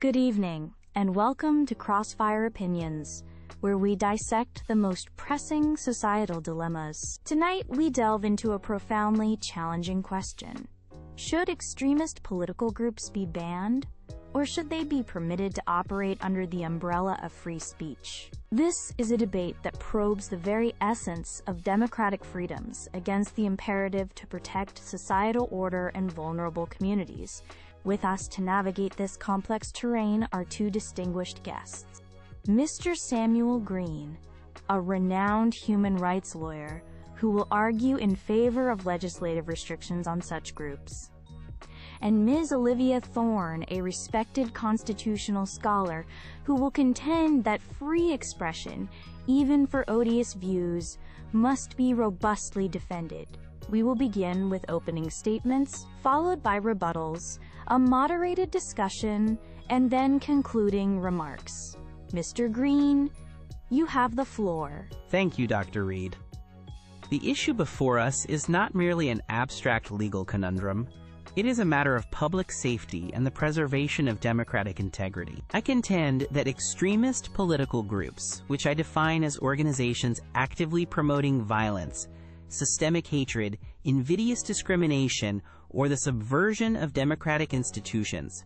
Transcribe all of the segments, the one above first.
Good evening, and welcome to Crossfire Opinions, where we dissect the most pressing societal dilemmas. Tonight, we delve into a profoundly challenging question. Should extremist political groups be banned, or should they be permitted to operate under the umbrella of free speech? This is a debate that probes the very essence of democratic freedoms against the imperative to protect societal order and vulnerable communities. With us to navigate this complex terrain are two distinguished guests. Mr. Samuel Green, a renowned human rights lawyer who will argue in favor of legislative restrictions on such groups, and Ms. Olivia Thorne, a respected constitutional scholar who will contend that free expression, even for odious views, must be robustly defended. We will begin with opening statements, followed by rebuttals, a moderated discussion, and then concluding remarks. Mr. Green, you have the floor. Thank you, Dr. Reed. The issue before us is not merely an abstract legal conundrum. It is a matter of public safety and the preservation of democratic integrity. I contend that extremist political groups, which I define as organizations actively promoting violence, systemic hatred, invidious discrimination, or the subversion of democratic institutions,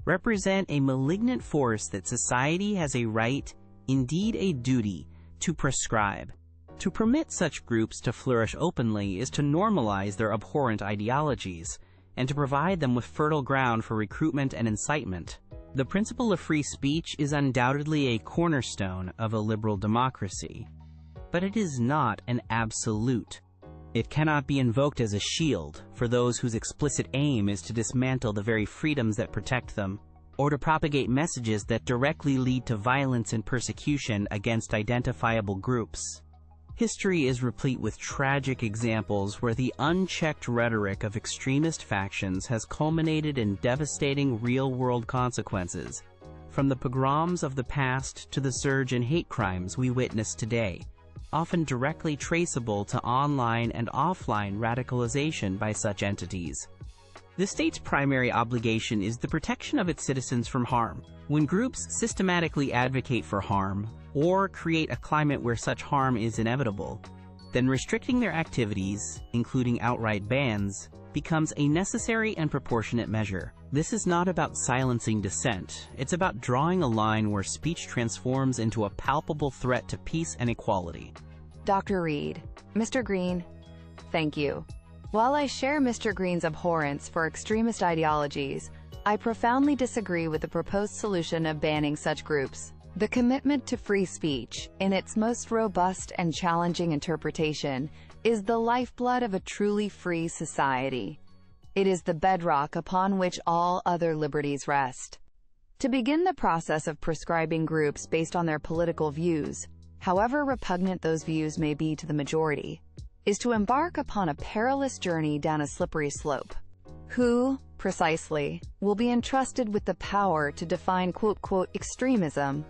represent a malignant force that society has a right, indeed a duty, to proscribe. To permit such groups to flourish openly is to normalize their abhorrent ideologies, and to provide them with fertile ground for recruitment and incitement. The principle of free speech is undoubtedly a cornerstone of a liberal democracy, but it is not an absolute. It cannot be invoked as a shield for those whose explicit aim is to dismantle the very freedoms that protect them, or to propagate messages that directly lead to violence and persecution against identifiable groups. History is replete with tragic examples where the unchecked rhetoric of extremist factions has culminated in devastating real-world consequences, from the pogroms of the past to the surge in hate crimes we witness today, often directly traceable to online and offline radicalization by such entities. The state's primary obligation is the protection of its citizens from harm. When groups systematically advocate for harm, or create a climate where such harm is inevitable, then restricting their activities, including outright bans, becomes a necessary and proportionate measure. This is not about silencing dissent. It's about drawing a line where speech transforms into a palpable threat to peace and equality. Dr. Reed, Mr. Green, thank you. While I share Mr. Green's abhorrence for extremist ideologies, I profoundly disagree with the proposed solution of banning such groups. The commitment to free speech, in its most robust and challenging interpretation, is the lifeblood of a truly free society. It is the bedrock upon which all other liberties rest. To begin the process of prescribing groups based on their political views, however repugnant those views may be to the majority, is to embark upon a perilous journey down a slippery slope. Who, precisely, will be entrusted with the power to define quote-unquote extremism?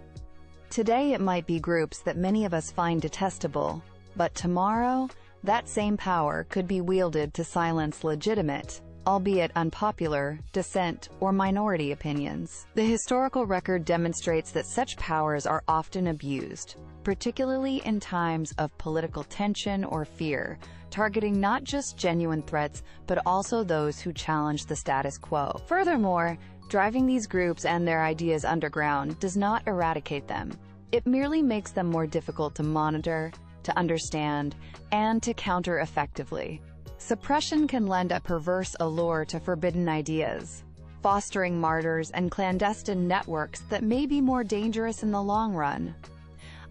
Today it might be groups that many of us find detestable, but tomorrow, that same power could be wielded to silence legitimate, albeit unpopular, dissent or minority opinions. The historical record demonstrates that such powers are often abused, particularly in times of political tension or fear, targeting not just genuine threats but also those who challenge the status quo. Furthermore, driving these groups and their ideas underground does not eradicate them. It merely makes them more difficult to monitor, to understand, and to counter effectively. Suppression can lend a perverse allure to forbidden ideas, fostering martyrs and clandestine networks that may be more dangerous in the long run.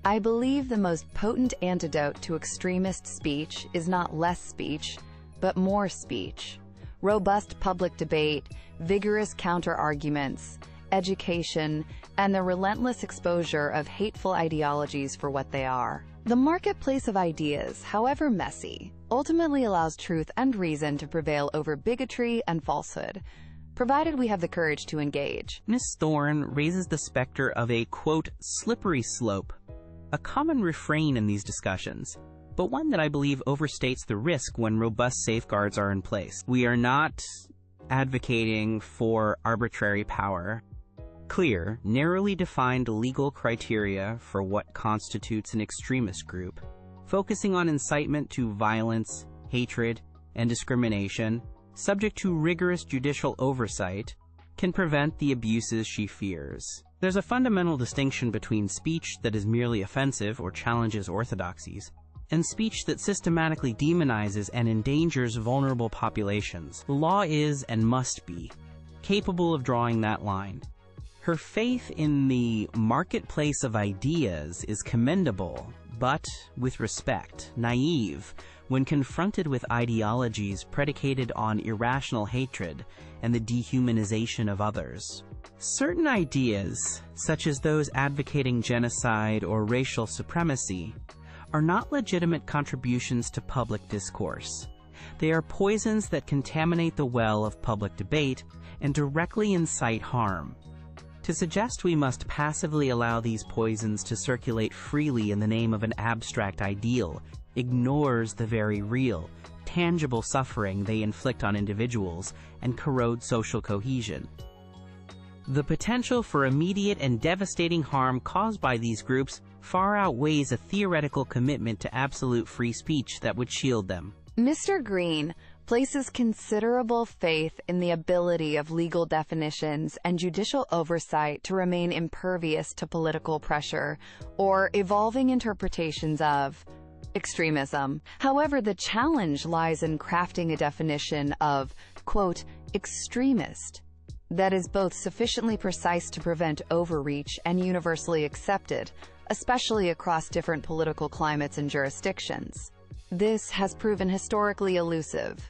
I believe the most potent antidote to extremist speech is not less speech, but more speech. Robust public debate, vigorous counter-arguments, education, and the relentless exposure of hateful ideologies for what they are. The marketplace of ideas, however messy, ultimately allows truth and reason to prevail over bigotry and falsehood, provided we have the courage to engage. Ms. Thorne raises the specter of a, quote, slippery slope, a common refrain in these discussions, but one that I believe overstates the risk when robust safeguards are in place. We are not advocating for arbitrary power. Clear, narrowly defined legal criteria for what constitutes an extremist group, focusing on incitement to violence, hatred, and discrimination, subject to rigorous judicial oversight, can prevent the abuses she fears. There's a fundamental distinction between speech that is merely offensive or challenges orthodoxies, and speech that systematically demonizes and endangers vulnerable populations. The law is, and must be, capable of drawing that line. Her faith in the marketplace of ideas is commendable, but, with respect, naive when confronted with ideologies predicated on irrational hatred and the dehumanization of others. Certain ideas, such as those advocating genocide or racial supremacy, are not legitimate contributions to public discourse. They are poisons that contaminate the well of public debate and directly incite harm. To suggest we must passively allow these poisons to circulate freely in the name of an abstract ideal ignores the very real, tangible suffering they inflict on individuals and corrode social cohesion. The potential for immediate and devastating harm caused by these groups far outweighs a theoretical commitment to absolute free speech that would shield them. Mr. Green places considerable faith in the ability of legal definitions and judicial oversight to remain impervious to political pressure or evolving interpretations of extremism. However, the challenge lies in crafting a definition of, quote, extremist that is both sufficiently precise to prevent overreach and universally accepted, especially across different political climates and jurisdictions. This has proven historically elusive.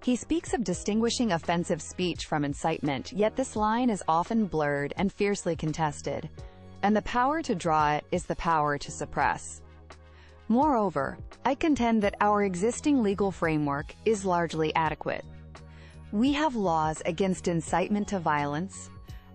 He speaks of distinguishing offensive speech from incitement, yet this line is often blurred and fiercely contested, and the power to draw it is the power to suppress. Moreover, I contend that our existing legal framework is largely adequate. We have laws against incitement to violence,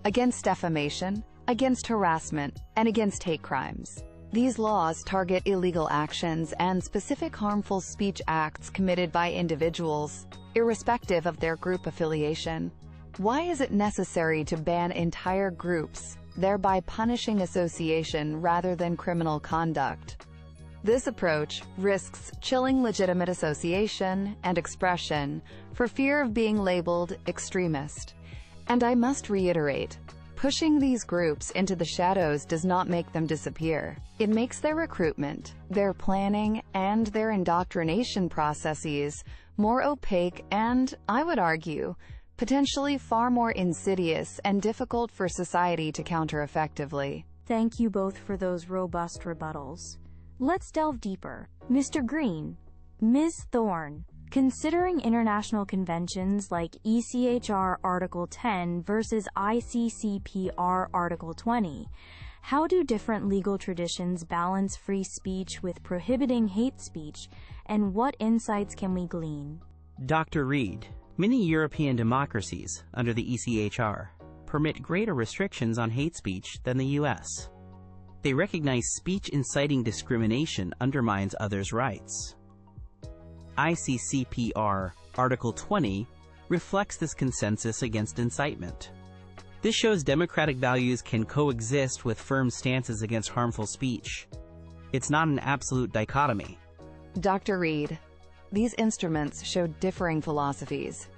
against defamation, against harassment, and against hate crimes. These laws target illegal actions and specific harmful speech acts committed by individuals, irrespective of their group affiliation. Why is it necessary to ban entire groups, thereby punishing association rather than criminal conduct? This approach risks chilling legitimate association and expression for fear of being labeled extremist. And I must reiterate, pushing these groups into the shadows does not make them disappear. It makes their recruitment, their planning, and their indoctrination processes more opaque and, I would argue, potentially far more insidious and difficult for society to counter effectively. Thank you both for those robust rebuttals. Let's delve deeper. Mr. Green, Ms. Thorne, considering international conventions like ECHR Article 10 versus ICCPR Article 20, how do different legal traditions balance free speech with prohibiting hate speech, and what insights can we glean? Dr. Reed, many European democracies, under the ECHR, permit greater restrictions on hate speech than the U.S. They recognize speech inciting discrimination undermines others' rights. ICCPR Article 20 reflects this consensus against incitement. This shows democratic values can coexist with firm stances against harmful speech. It's not an absolute dichotomy. Dr. Reed, these instruments show differing philosophies.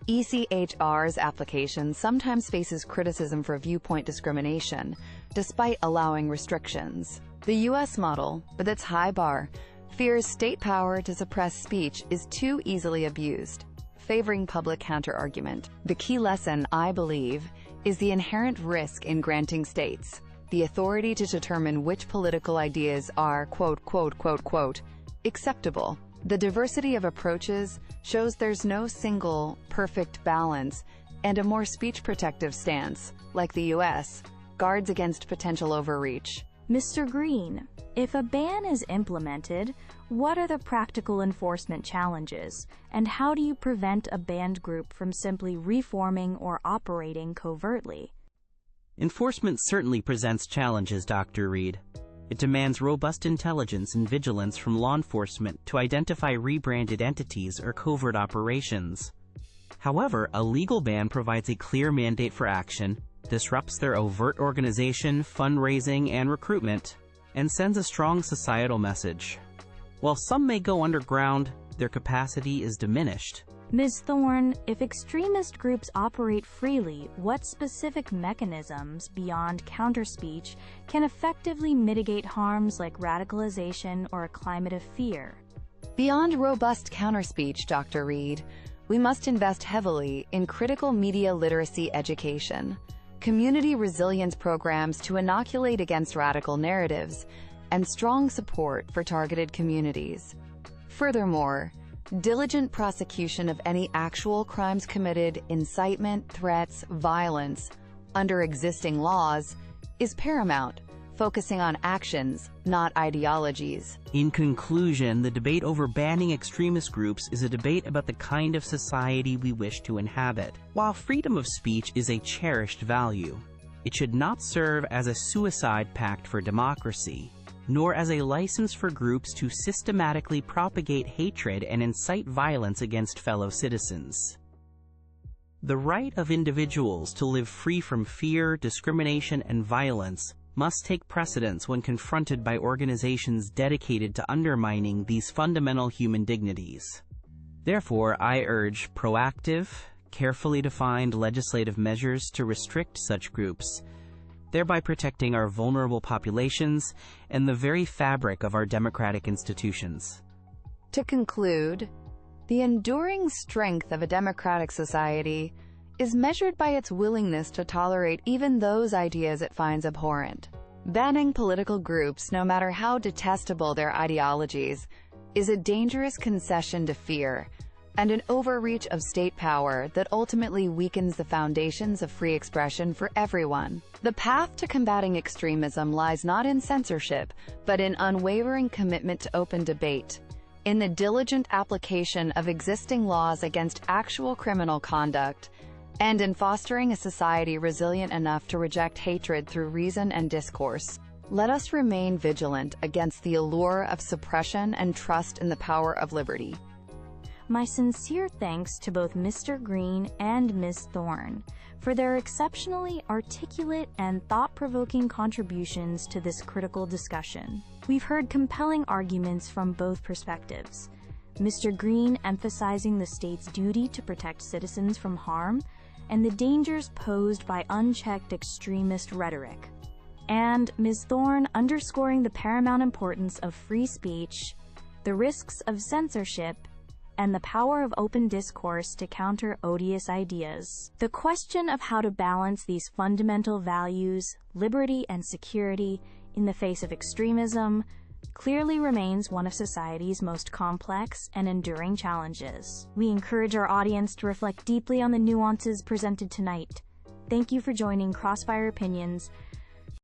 ECHR's application sometimes faces criticism for viewpoint discrimination, despite allowing restrictions. The U.S. model, with its high bar, fears state power to suppress speech is too easily abused, favoring public counter-argument. The key lesson, I believe, is the inherent risk in granting states the authority to determine which political ideas are, quote, quote, quote, quote, acceptable. The diversity of approaches shows there's no single, perfect balance, and a more speech-protective stance, like the U.S., guards against potential overreach. Mr. Green, if a ban is implemented, what are the practical enforcement challenges, and how do you prevent a banned group from simply reforming or operating covertly? Enforcement certainly presents challenges, Dr. Reed. It demands robust intelligence and vigilance from law enforcement to identify rebranded entities or covert operations. However, a legal ban provides a clear mandate for action, disrupts their overt organization, fundraising, and recruitment, and sends a strong societal message. While some may go underground, their capacity is diminished. Ms. Thorne, if extremist groups operate freely, what specific mechanisms beyond counterspeech can effectively mitigate harms like radicalization or a climate of fear? Beyond robust counterspeech, Dr. Reed, we must invest heavily in critical media literacy education, community resilience programs to inoculate against radical narratives, and strong support for targeted communities. Furthermore, diligent prosecution of any actual crimes committed, incitement, threats, violence, under existing laws, is paramount, focusing on actions, not ideologies. In conclusion, the debate over banning extremist groups is a debate about the kind of society we wish to inhabit. While freedom of speech is a cherished value, it should not serve as a suicide pact for democracy, nor as a license for groups to systematically propagate hatred and incite violence against fellow citizens. The right of individuals to live free from fear, discrimination, and violence must take precedence when confronted by organizations dedicated to undermining these fundamental human dignities. Therefore, I urge proactive, carefully defined legislative measures to restrict such groups, thereby protecting our vulnerable populations and the very fabric of our democratic institutions. To conclude, the enduring strength of a democratic society is measured by its willingness to tolerate even those ideas it finds abhorrent. Banning political groups, no matter how detestable their ideologies, is a dangerous concession to fear and an overreach of state power that ultimately weakens the foundations of free expression for everyone. The path to combating extremism lies not in censorship, but in unwavering commitment to open debate, in the diligent application of existing laws against actual criminal conduct, and in fostering a society resilient enough to reject hatred through reason and discourse. Let us remain vigilant against the allure of suppression and trust in the power of liberty. My sincere thanks to both Mr. Green and Ms. Thorne for their exceptionally articulate and thought-provoking contributions to this critical discussion. We've heard compelling arguments from both perspectives. Mr. Green emphasizing the state's duty to protect citizens from harm and the dangers posed by unchecked extremist rhetoric. And Ms. Thorne underscoring the paramount importance of free speech, the risks of censorship, and the power of open discourse to counter odious ideas. The question of how to balance these fundamental values, liberty and security, in the face of extremism, clearly remains one of society's most complex and enduring challenges. We encourage our audience to reflect deeply on the nuances presented tonight. Thank you for joining Crossfire Opinions,